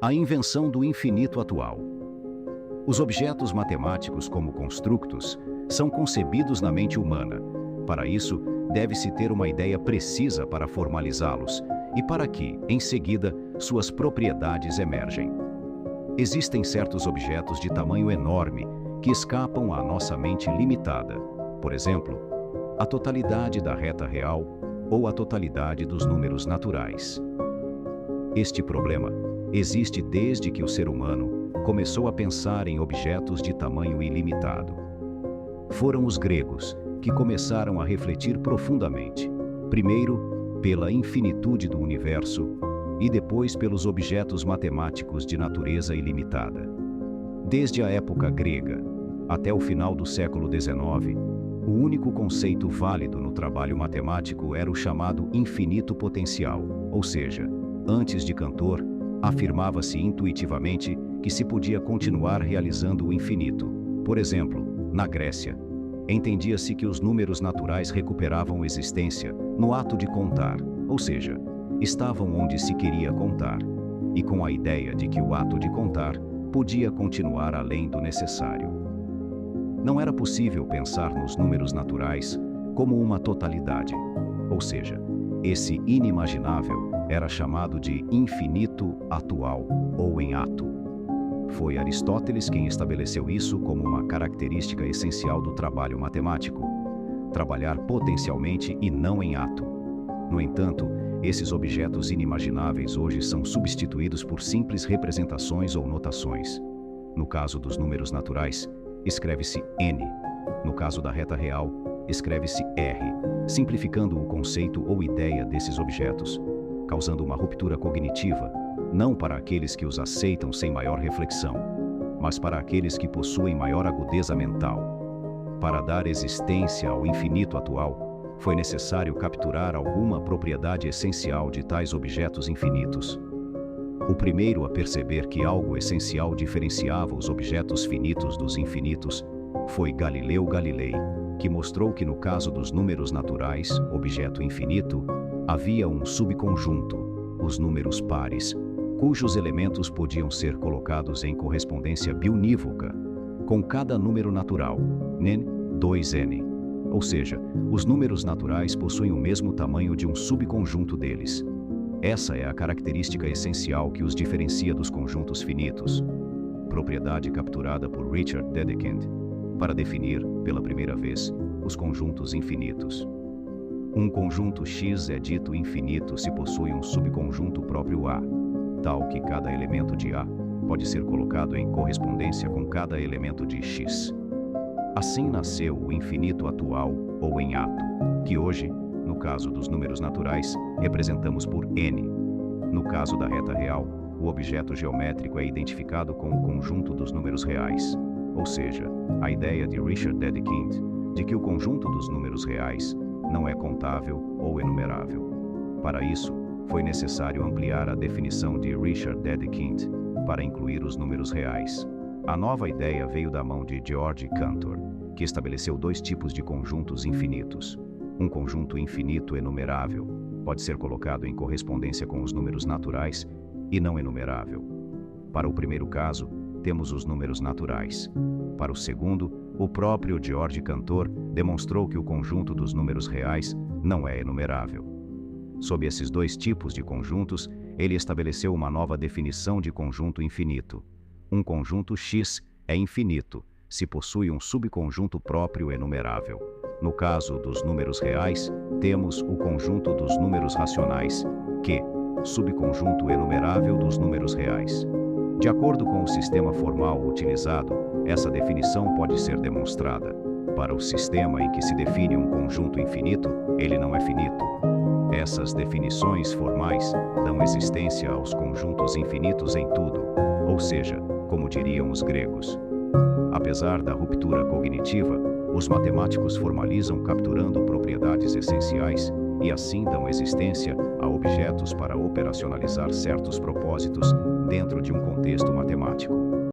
A invenção do infinito atual. Os objetos matemáticos como construtos são concebidos na mente humana. Para isso, deve-se ter uma ideia precisa para formalizá-los e para que, em seguida, suas propriedades emergem. Existem certos objetos de tamanho enorme que escapam à nossa mente limitada. Por exemplo, a totalidade da reta real ou a totalidade dos números naturais. Este problema existe desde que o ser humano começou a pensar em objetos de tamanho ilimitado. Foram os gregos que começaram a refletir profundamente, primeiro pela infinitude do universo e depois pelos objetos matemáticos de natureza ilimitada. Desde a época grega até o final do século XIX, o único conceito válido no trabalho matemático era o chamado infinito potencial, ou seja, antes de Cantor, afirmava-se intuitivamente que se podia continuar realizando o infinito. Por exemplo, na Grécia, entendia-se que os números naturais recuperavam existência no ato de contar, ou seja, estavam onde se queria contar, e com a ideia de que o ato de contar podia continuar além do necessário. Não era possível pensar nos números naturais como uma totalidade, ou seja, esse inimaginável era chamado de infinito atual ou em ato. Foi Aristóteles quem estabeleceu isso como uma característica essencial do trabalho matemático: trabalhar potencialmente e não em ato. No entanto, esses objetos inimagináveis hoje são substituídos por simples representações ou notações. No caso dos números naturais, escreve-se n. No caso da reta real, escreve-se r, simplificando o conceito ou ideia desses objetos, causando uma ruptura cognitiva, não para aqueles que os aceitam sem maior reflexão, mas para aqueles que possuem maior agudeza mental. Para dar existência ao infinito atual, foi necessário capturar alguma propriedade essencial de tais objetos infinitos. O primeiro a perceber que algo essencial diferenciava os objetos finitos dos infinitos foi Galileu Galilei, que mostrou que no caso dos números naturais, objeto infinito, havia um subconjunto, os números pares, cujos elementos podiam ser colocados em correspondência biunívoca com cada número natural, n, 2n. Ou seja, os números naturais possuem o mesmo tamanho de um subconjunto deles. Essa é a característica essencial que os diferencia dos conjuntos finitos, propriedade capturada por Richard Dedekind para definir, pela primeira vez, os conjuntos infinitos. Um conjunto X é dito infinito se possui um subconjunto próprio A, tal que cada elemento de A pode ser colocado em correspondência com cada elemento de X. Assim nasceu o infinito atual ou em ato, que hoje, no caso dos números naturais, representamos por n. No caso da reta real, o objeto geométrico é identificado com o conjunto dos números reais, ou seja, a ideia de Richard Dedekind de que o conjunto dos números reais não é contável ou enumerável. Para isso, foi necessário ampliar a definição de Richard Dedekind para incluir os números reais. A nova ideia veio da mão de George Cantor, que estabeleceu dois tipos de conjuntos infinitos. Um conjunto infinito enumerável pode ser colocado em correspondência com os números naturais e não enumerável. Para o primeiro caso, temos os números naturais. Para o segundo, o próprio George Cantor demonstrou que o conjunto dos números reais não é enumerável. Sob esses dois tipos de conjuntos, ele estabeleceu uma nova definição de conjunto infinito. Um conjunto X é infinito se possui um subconjunto próprio enumerável. No caso dos números reais, temos o conjunto dos números racionais, Q, subconjunto enumerável dos números reais. De acordo com o sistema formal utilizado, essa definição pode ser demonstrada. Para o sistema em que se define um conjunto infinito, ele não é finito. Essas definições formais dão existência aos conjuntos infinitos em tudo, ou seja, como diriam os gregos. Apesar da ruptura cognitiva, os matemáticos formalizam capturando propriedades essenciais e assim dão existência a objetos para operacionalizar certos propósitos dentro de um contexto matemático.